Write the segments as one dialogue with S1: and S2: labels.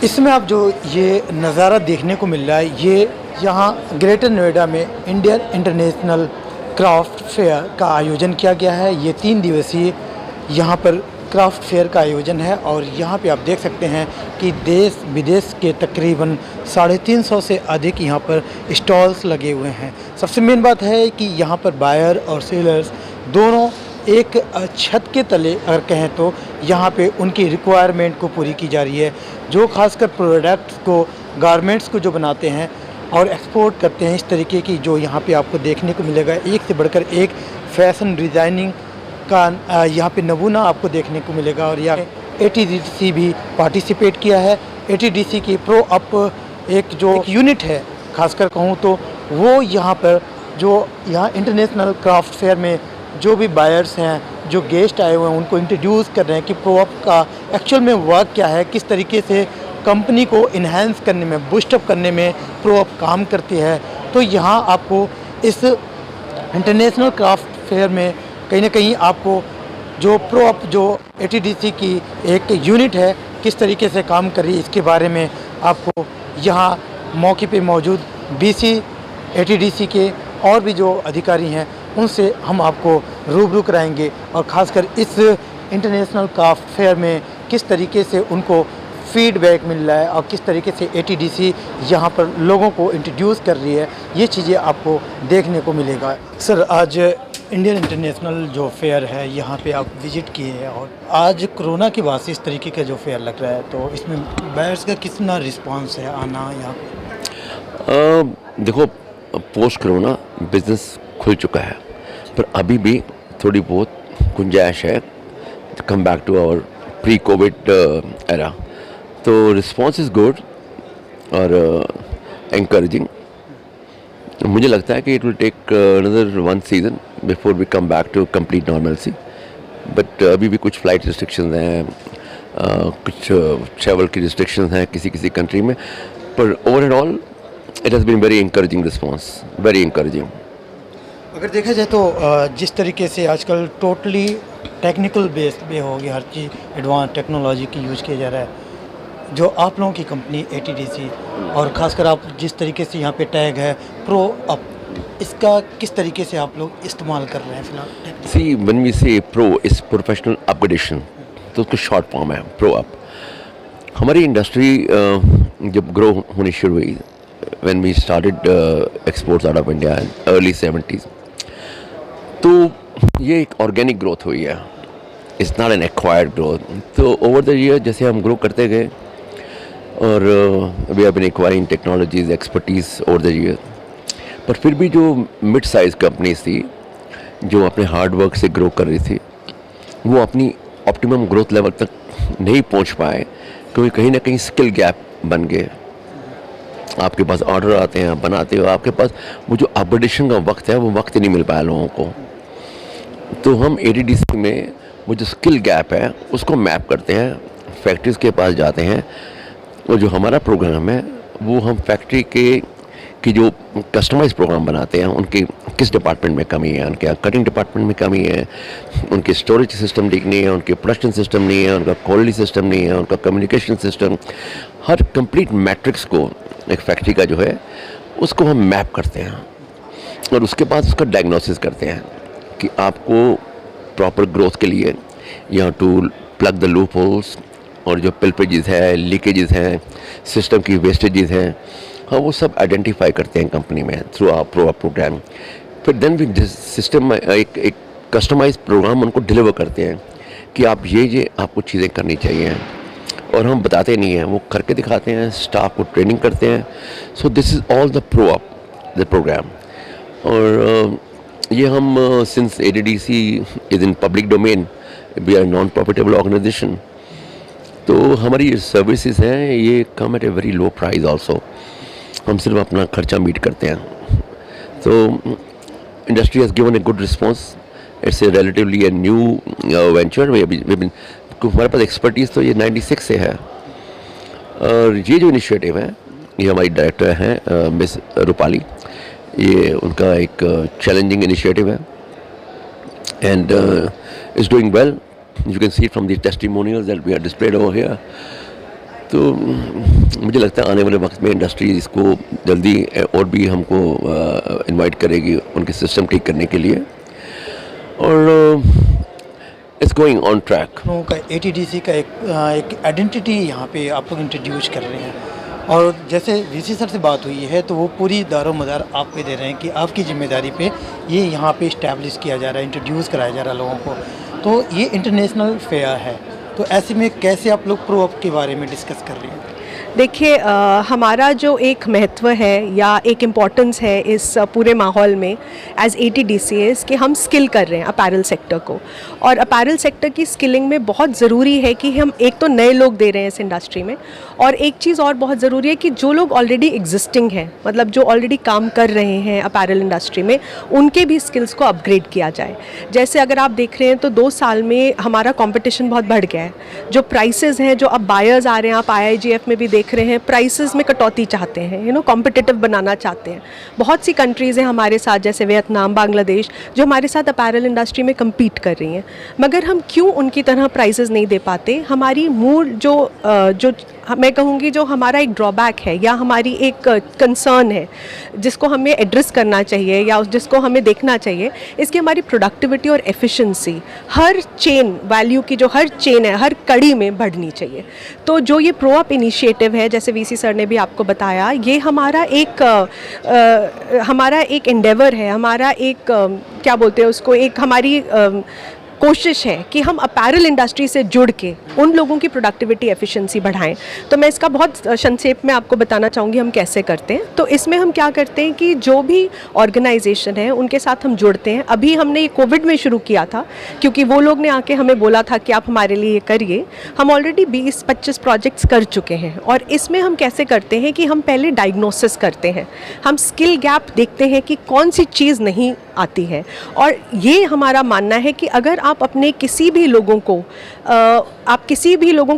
S1: इसमें आप जो ये नज़ारा देखने को मिल रहा है, ये यहाँ ग्रेटर नोएडा में इंडियन इंटरनेशनल क्राफ्ट फेयर का आयोजन किया गया है। ये 3 दिवसीय यहाँ पर क्राफ्ट फेयर का आयोजन है और यहाँ पे आप देख सकते हैं कि देश विदेश के तकरीबन 350 से अधिक यहाँ पर स्टॉल्स लगे हुए हैं। सबसे मेन बात है कि यहाँ पर बायर और सेलर्स दोनों एक छत के तले अगर कहें तो यहाँ पे उनकी रिक्वायरमेंट को पूरी की जा रही है। जो खासकर प्रोडक्ट्स को, गारमेंट्स को जो बनाते हैं और एक्सपोर्ट करते हैं, इस तरीके की जो यहाँ पे आपको देखने को मिलेगा, एक से बढ़कर एक फैशन डिज़ाइनिंग का यहाँ पे नमूना आपको देखने को मिलेगा। और यहाँ ATDC भी पार्टिसिपेट किया है। ATDC की प्रो अप एक जो यूनिट है, खासकर कहूँ तो वो यहाँ पर जो यहाँ इंटरनेशनल क्राफ्ट फेयर में जो भी बायर्स हैं, जो गेस्ट आए हुए हैं, उनको इंट्रोड्यूस कर रहे हैं कि प्रो अप का एक्चुअल में वर्क क्या है, किस तरीके से कंपनी को इन्हेंस करने में, बूस्टअप करने में प्रो अप काम करती है। तो यहाँ आपको इस इंटरनेशनल क्राफ्ट फेयर में कहीं ना कहीं आपको जो प्रो अप जो ATDC की एक यूनिट है किस तरीके से काम कर रही है, इसके बारे में आपको यहाँ मौके पे मौजूद BC ATDC के और भी जो अधिकारी हैं उनसे हम आपको रूबरू कराएंगे और ख़ासकर इस इंटरनेशनल क्राफ्ट फेयर में किस तरीके से उनको फीडबैक मिल रहा है और किस तरीके से ATDC यहाँ पर लोगों को इंट्रोड्यूस कर रही है, ये चीज़ें आपको देखने को मिलेगा। सर, आज इंडियन इंटरनेशनल जो फेयर है यहाँ पे आप विज़िट किए हैं और आज कोरोना के बाद से इस तरीके का जो फेयर लग रहा है, तो इसमें बायर्स का कितना रिस्पांस है आना यहाँ पे?
S2: देखो, पोस्ट कोरोना बिज़नेस खुल चुका है, पर अभी भी थोड़ी बहुत गुंजाइश है come back to our pre covid era. तो रिस्पांस इज़ गुड और एनकरेजिंग। मुझे लगता है कि it will take another 1 season before we come back to complete normalcy. But अभी भी कुछ फ्लाइट रिस्ट्रिक्शंस हैं, कुछ ट्रैवल की रिस्ट्रिक्शंस हैं किसी किसी कंट्री में, पर overall it has been very encouraging response, very encouraging.
S1: अगर देखा जाए तो जिस तरीके से आजकल टोटली टेक्निकल बेस्ड पे हो गया, हर चीज़ एडवांस टेक्नोलॉजी की यूज़ किया जा रहा है। जो आप लोगों की कंपनी ATDC और ख़ासकर आप जिस तरीके से यहाँ पे टैग है प्रो अप, इसका किस तरीके से आप लोग इस्तेमाल कर रहे हैं फिलहाल?
S2: See, when we say pro is professional upgradation, तो उसका शॉर्ट फॉर्म है प्रो अप। हमारी इंडस्ट्री जब ग्रो होनी शुरू हुई, when we started exports out of India in early 70s, तो ये एक ऑर्गेनिक ग्रोथ हुई है, it's not an acquired growth. तो ओवर द ईयर जैसे हम ग्रो करते गए और we have been acquiring technologies, expertise over the year, पर फिर भी जो मिड साइज़ कंपनीज थी जो अपने हार्ड वर्क से ग्रो कर रही थी, वो अपनी ऑप्टिमम ग्रोथ लेवल तक नहीं पहुंच पाए, क्योंकि कहीं ना कहीं स्किल गैप बन गए। आपके पास ऑर्डर आते हैं, आप बनाते हो, आपके पास वो जो अपग्रेडेशन का वक्त है वो वक्त ही नहीं मिल पाया लोगों को। तो हम ATDC में वो जो स्किल गैप है उसको मैप करते हैं, फैक्ट्रीज़ के पास जाते हैं, और जो हमारा प्रोग्राम है वो हम फैक्ट्री की जो कस्टमाइज प्रोग्राम बनाते हैं, उनके किस डिपार्टमेंट में कमी है, उनके कटिंग डिपार्टमेंट में कमी है, उनके स्टोरेज सिस्टम ठीक नहीं है, उनके प्रोडक्शन सिस्टम नहीं है, उनका क्वालिटी सिस्टम नहीं है, उनका कम्युनिकेशन सिस्टम, हर कंप्लीट मैट्रिक्स को एक फैक्ट्री का जो है उसको हम मैप करते हैं और उसके बाद उसका डायग्नोसिस करते हैं कि आपको प्रॉपर ग्रोथ के लिए यहाँ to plug the loopholes, और जो पिल्पेजेस है, लीकेजेस हैं, सिस्टम की वेस्टेजेस हैं, हाँ वो सब आइडेंटिफाई करते हैं कंपनी में through our pro up program. फिर देन वी सिस्टम में एक कस्टमाइज प्रोग्राम उनको डिलीवर करते हैं कि आप ये आपको चीज़ें करनी चाहिए, और हम बताते नहीं हैं, वो करके दिखाते हैं, स्टाफ को ट्रेनिंग करते हैं। So this is all the pro up the program. और ये हम since ATDC is in public domain, we are non profitable organization, तो हमारी सर्विसेज हैं ये come at a very low price also. हम सिर्फ अपना खर्चा मीट करते हैं। तो industry has given a good response. It's a relatively a new venture. हमारे पास एक्सपर्टीज़ तो ये 96 से है, और ये जो इनिशिएटिव है ये हमारी डायरेक्टर हैं मिस रूपाली, ये उनका एक चैलेंजिंग इनिशिएटिव है and is doing well. You can see from the testimonials that we are displayed over here. तो मुझे लगता है आने वाले वक्त में इंडस्ट्री इसको जल्दी और भी हमको इनवाइट करेगी उनके सिस्टम ठीक करने के लिए, और इट्स गोइंग ऑन ट्रैक।
S1: लोगों का एटीडीसी का एक आइडेंटिटी यहाँ पे आप लोग इंट्रोड्यूस कर रहे हैं, और जैसे वीसी सर से बात हुई है तो वो पूरी दारोमदार आप पे दे रहे हैं कि आपकी जिम्मेदारी पे ये यहाँ पे इस्टेब्लिश किया जा रहा है, इंट्रोड्यूस कराया जा रहा है लोगों को। तो ये इंटरनेशनल फेयर है, तो ऐसे में कैसे आप लोग प्रो अप के बारे में डिस्कस कर रहे हैं?
S3: देखिए, हमारा जो एक महत्व है या एक इम्पॉर्टेंस है इस पूरे माहौल में एज ATDCS कि हम स्किल कर रहे हैं अपैरल सेक्टर को, और अपैरल सेक्टर की स्किलिंग में बहुत ज़रूरी है कि हम एक तो नए लोग दे रहे हैं इस इंडस्ट्री में, और एक चीज़ और बहुत ज़रूरी है कि जो लोग ऑलरेडी एग्जिस्टिंग हैं, मतलब जो ऑलरेडी काम कर रहे हैं अपैरल इंडस्ट्री में, उनके भी स्किल्स को अपग्रेड किया जाए। जैसे अगर आप देख रहे हैं तो 2 साल में हमारा कंपटीशन बहुत बढ़ गया है। जो प्राइसेस हैं, जो अब बायर्स आ रहे हैं, आप IIGF में भी देख रहे हैं, प्राइसेस में कटौती चाहते हैं, कॉम्पिटिटिव बनाना चाहते हैं। बहुत सी कंट्रीज़ हैं हमारे साथ, जैसे वियतनाम, बांग्लादेश, जो हमारे साथ अपैरल इंडस्ट्री में कम्पीट कर रही हैं, मगर हम क्यों उनकी तरह प्राइसेस नहीं दे पाते? हमारी मूल जो मैं कहूँगी जो हमारा एक ड्रॉबैक है या हमारी एक कंसर्न है जिसको हमें एड्रेस करना चाहिए या जिसको हमें देखना चाहिए, इसकी हमारी प्रोडक्टिविटी और एफिशिएंसी हर चेन वैल्यू की, जो हर चेन है, हर कड़ी में बढ़नी चाहिए। तो जो ये प्रो अप इनिशिएटिव है, जैसे VC सर ने भी आपको बताया, ये हमारा एक एंडेवर है, हमारा एक क्या बोलते हैं उसको, एक हमारी कोशिश है कि हम अपैरल इंडस्ट्री से जुड़ के उन लोगों की प्रोडक्टिविटी एफिशिएंसी बढ़ाएं। तो मैं इसका बहुत संक्षेप में आपको बताना चाहूँगी हम कैसे करते हैं। तो इसमें हम क्या करते हैं कि जो भी ऑर्गेनाइजेशन है उनके साथ हम जुड़ते हैं। अभी हमने ये कोविड में शुरू किया था, क्योंकि वो लोग ने आके हमें बोला था कि आप हमारे लिए ये करिए। हम ऑलरेडी 20-25 प्रोजेक्ट्स कर चुके हैं, और इसमें हम कैसे करते हैं कि हम पहले डायग्नोसिस करते हैं, हम स्किल गैप देखते हैं कि कौन सी चीज़ नहीं आती है। और ये हमारा मानना है कि अगर आप अपने किसी भी लोगों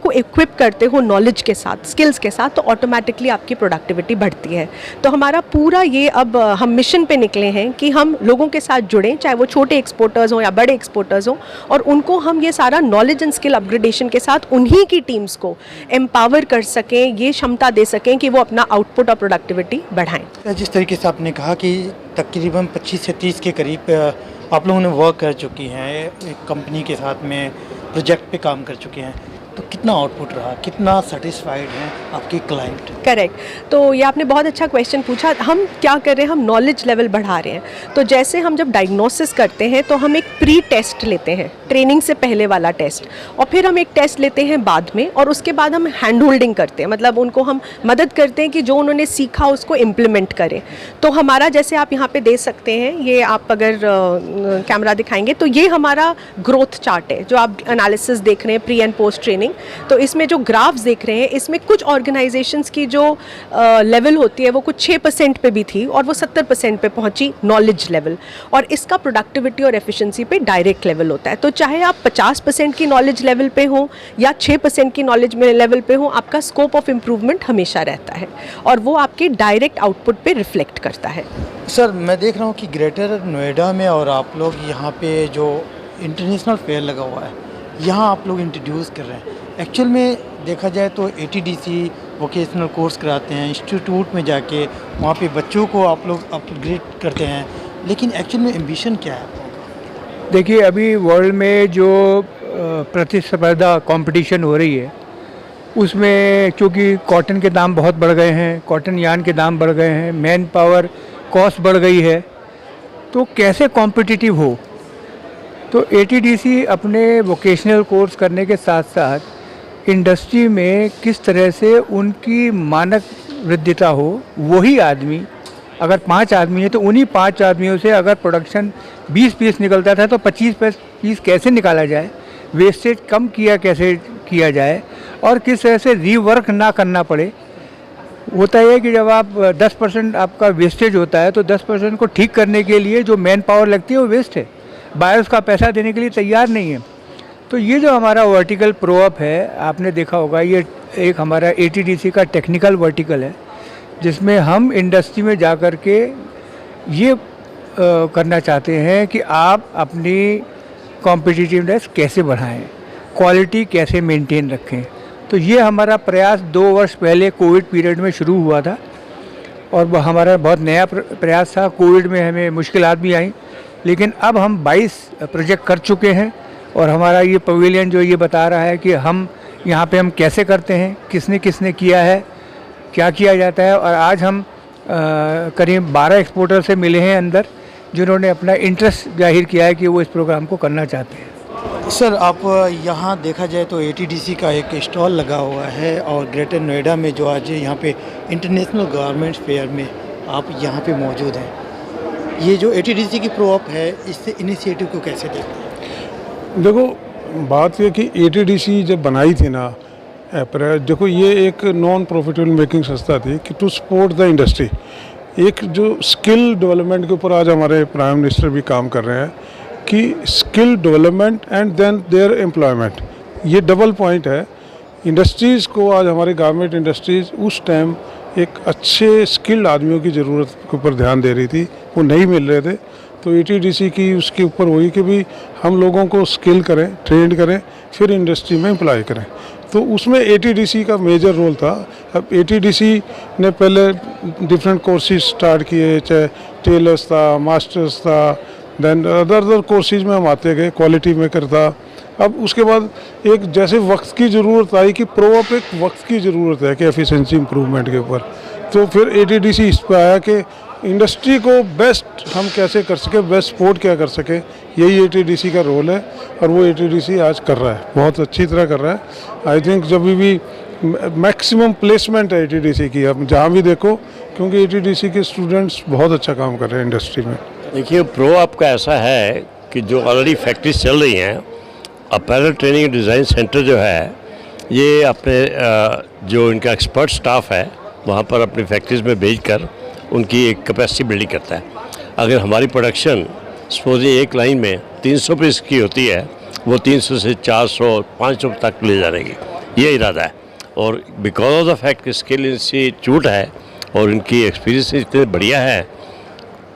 S3: को इक्विप करते हो नॉलेज के साथ, स्किल्स के साथ, तो ऑटोमेटिकली आपकी प्रोडक्टिविटी बढ़ती है। तो हमारा पूरा ये, अब हम मिशन पे निकले हैं कि हम लोगों के साथ जुड़ें, चाहे वो छोटे एक्सपोर्टर्स हों या बड़े एक्सपोर्टर्स हों, और उनको हम ये सारा नॉलेज एंड स्किल अपग्रेडेशन के साथ उन्हीं की टीम्स को एम्पावर कर सकें, ये क्षमता दे सकें कि वो अपना आउटपुट और प्रोडक्टिविटी बढ़ाएं।
S1: जिस तरीके से आपने कहा कि तकरीबन 25 से 30 के करीब आप लोगों ने वर्क कर चुकी हैं, एक कंपनी के साथ में प्रोजेक्ट पे काम कर चुके हैं, तो कितना आउटपुट रहा, कितना सेटिस्फाइड हैं आपके क्लाइंट?
S3: करेक्ट। तो ये आपने बहुत अच्छा क्वेश्चन पूछा। हम क्या कर रहे हैं, हम नॉलेज लेवल बढ़ा रहे हैं। तो जैसे हम जब डायग्नोसिस करते हैं तो हम एक प्री टेस्ट लेते हैं, ट्रेनिंग से पहले वाला टेस्ट, और फिर हम एक टेस्ट लेते हैं बाद में, और उसके बाद हम हैंड होल्डिंग करते हैं, मतलब उनको हम मदद करते हैं कि जो उन्होंने सीखा उसको इम्प्लीमेंट करें। तो हमारा, जैसे आप यहाँ पे दे सकते हैं, ये आप अगर कैमरा दिखाएंगे तो ये हमारा ग्रोथ चार्ट है, जो आप एनालिसिस देख रहे हैं प्री एंड पोस्ट ट्रेनिंग। तो इसमें जो ग्राफ्स देख रहे हैं, इसमें कुछ ऑर्गेनाइजेशंस की जो लेवल होती है वो कुछ 6% पे भी थी, और वो 70% पे पहुंची नॉलेज लेवल, और इसका प्रोडक्टिविटी और एफिशिएंसी पे डायरेक्ट लेवल होता है। तो चाहे आप 50% की नॉलेज लेवल पे हो या 6% की नॉलेज लेवल पे हो, आपका स्कोप ऑफ इम्प्रूवमेंट हमेशा रहता है, और वो आपके डायरेक्ट आउटपुट पे रिफ्लेक्ट करता है।
S1: सर, मैं देख रहा हूँ कि ग्रेटर नोएडा में और आप लोग यहाँ पे जो इंटरनेशनल फेयर लगा हुआ है, यहाँ आप लोग इंट्रोड्यूस कर रहे हैं। एक्चुअल में देखा जाए तो ATDC वोकेशनल कोर्स कराते हैं, इंस्टीट्यूट में जाके वहाँ पे बच्चों को आप लोग अपग्रेड करते हैं, लेकिन एक्चुअल में एम्बिशन क्या है?
S4: देखिए, अभी वर्ल्ड में जो प्रतिस्पर्धा कंपटीशन हो रही है, उसमें क्योंकि कॉटन के दाम बहुत बढ़ गए हैं, कॉटन यार्न के दाम बढ़ गए हैं, मैन पावर कॉस्ट बढ़ गई है, तो कैसे कॉम्पिटिटिव हो। तो ATDC अपने वोकेशनल कोर्स करने के साथ साथ इंडस्ट्री में किस तरह से उनकी मानक वृद्धिता हो, वही आदमी, अगर 5 आदमी है तो उन्हीं 5 आदमियों से अगर प्रोडक्शन 20 पीस निकलता था तो 25 पीस कैसे निकाला जाए, वेस्टेज कम कैसे किया जाए, और किस तरह से रीवर्क ना करना पड़े। होता है कि जब आप 10% आपका वेस्टेज होता है तो 10% को ठीक करने के लिए जो मैन पावर लगती है वो वेस्ट है, बायर्स का पैसा देने के लिए तैयार नहीं है। तो ये जो हमारा वर्टिकल प्रो अप है, आपने देखा होगा, ये एक हमारा ATDC का टेक्निकल वर्टिकल है, जिसमें हम इंडस्ट्री में जा कर के ये करना चाहते हैं कि आप अपनी कॉम्पिटिटिवनेस कैसे बढ़ाएं, क्वालिटी कैसे मेंटेन रखें, तो ये हमारा प्रयास 2 वर्ष पहले कोविड पीरियड में शुरू हुआ था और वो हमारा बहुत नया प्रयास था। कोविड में हमें मुश्किलात भी आई, लेकिन अब हम 22 प्रोजेक्ट कर चुके हैं और हमारा ये पवेलियन जो ये बता रहा है कि हम यहाँ पे हम कैसे करते हैं, किसने किसने किया है, क्या किया जाता है। और आज हम करीब 12 एक्सपोर्टर से मिले हैं अंदर, जिन्होंने अपना इंटरेस्ट जाहिर किया है कि वो इस प्रोग्राम को करना चाहते हैं।
S1: सर, आप यहाँ देखा जाए तो ATDC का एक स्टॉल लगा हुआ है और ग्रेटर नोएडा में जो आज यहाँ पे इंटरनेशनल गारमेंट्स फेयर में आप यहाँ पे मौजूद हैं। ये जो ATDC की प्रो अप है, इससे इनिशिएटिव को कैसे देखते हैं?
S5: देखो, बात ये कि ATDC जब बनाई थी ना, देखो ये एक नॉन प्रॉफिटेबल मेकिंग संस्था थी कि टू सपोर्ट द इंडस्ट्री। एक जो स्किल डेवलपमेंट के ऊपर आज हमारे प्राइम मिनिस्टर भी काम कर रहे हैं कि skill development and then their employment, ये डबल पॉइंट है। इंडस्ट्रीज़ को आज हमारे गारमेंट इंडस्ट्रीज़ उस टाइम एक अच्छे स्किल्ड आदमियों की ज़रूरत के ऊपर ध्यान दे रही थी, वो नहीं मिल रहे थे। तो ATDC की उसके ऊपर वही कि भी हम लोगों को स्किल करें, ट्रेंड करें, फिर इंडस्ट्री में एम्प्लॉय करें। तो उसमें ATDC का मेजर रोल था। अब ATDC ने पहले डिफरेंट कोर्सेज स्टार्ट किए, चाहे टेलर्स था, मास्टर्स था, देन अदर कोर्सेज में हम आते गए, क्वालिटी मेकर था। अब उसके बाद एक जैसे वक्त की ज़रूरत आई कि प्रो अप एक वक्त की ज़रूरत है कि एफिशिएंसी इम्प्रूवमेंट के ऊपर, तो फिर ATDC इस पर आया कि इंडस्ट्री को बेस्ट हम कैसे कर सके, बेस्ट सपोर्ट क्या कर सके, यही ATDC का रोल है और वो ATDC आज कर रहा है, बहुत अच्छी तरह कर रहा है। आई थिंक जब भी मैक्सिमम प्लेसमेंट है ATDC की, अब जहाँ भी देखो, क्योंकि ATDC के स्टूडेंट्स बहुत अच्छा काम कर रहे हैं इंडस्ट्री में।
S6: देखिए, प्रो आपका ऐसा है कि जो ऑलरेडी फैक्ट्रीज चल रही हैं, apparel training and design centre जो है, ये अपने जो इनका एक्सपर्ट स्टाफ है वहाँ पर अपनी फैक्ट्रीज में भेजकर उनकी एक कैपेसिटी बिल्डिंग करता है। अगर हमारी प्रोडक्शन सपोज एक लाइन में 300 पीस की होती है, वो 300 से 400 500 तक ले जाने की ये इरादा है। और बिकॉज ऑफ द फैक्ट कि स्किल इंस्टीट्यूट है और इनकी एक्सपीरियंस इतने बढ़िया है,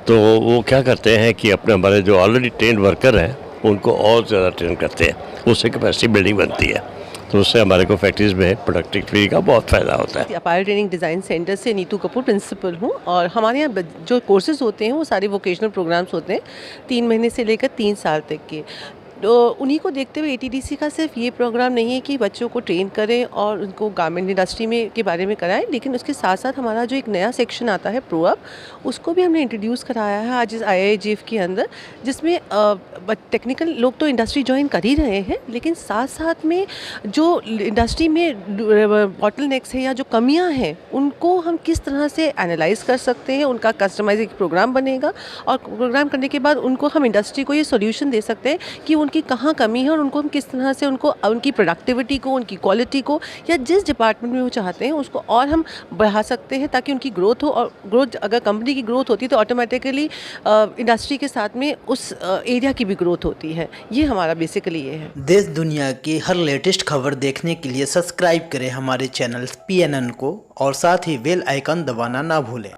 S6: तो वो क्या करते हैं कि अपने हमारे जो ऑलरेडी ट्रेंड वर्कर हैं उनको और ज़्यादा ट्रेन करते हैं, उससे कैपेसिटी बिल्डिंग बनती है, तो उससे हमारे को फैक्ट्रीज में प्रोडक्टिविटी का बहुत फ़ायदा होता है।
S7: अपैरल ट्रेनिंग डिज़ाइन सेंटर से नीतू कपूर प्रिंसिपल हूँ और हमारे यहाँ जो कोर्सेज होते हैं वो सारे वोकेशनल प्रोग्राम्स होते हैं, 3 महीने से लेकर 3 साल तक के। तो उन्हीं को देखते हुए ATDC का सिर्फ ये प्रोग्राम नहीं है कि बच्चों को ट्रेन करें और उनको गारमेंट इंडस्ट्री में के बारे में कराएं, लेकिन उसके साथ साथ हमारा जो एक नया सेक्शन आता है प्रो अप, उसको भी हमने इंट्रोड्यूस कराया है आज इस IIGF के अंदर, जिसमें टेक्निकल लोग तो इंडस्ट्री ज्वाइन कर ही रहे हैं, लेकिन साथ साथ में जो इंडस्ट्री में बॉटलनेक्स है या जो कमियाँ हैं उनको हम किस तरह से एनालाइज कर सकते हैं, उनका कस्टमाइज एक प्रोग्राम बनेगा और प्रोग्राम करने के बाद उनको हम इंडस्ट्री को ये सोल्यूशन दे सकते हैं कि उनकी कहाँ कमी है और उनको हम किस तरह से उनको उनकी प्रोडक्टिविटी को, उनकी क्वालिटी को या जिस डिपार्टमेंट में वो चाहते हैं उसको और हम बढ़ा सकते हैं ताकि उनकी ग्रोथ हो। और ग्रोथ, अगर कंपनी की ग्रोथ होती है तो ऑटोमेटिकली इंडस्ट्री के साथ में उस एरिया की भी ग्रोथ होती है। ये हमारा बेसिकली ये है।
S8: देश दुनिया की हर लेटेस्ट खबर देखने के लिए सब्सक्राइब करें हमारे चैनल PNN को और साथ ही बेल आइकन दबाना ना भूलें।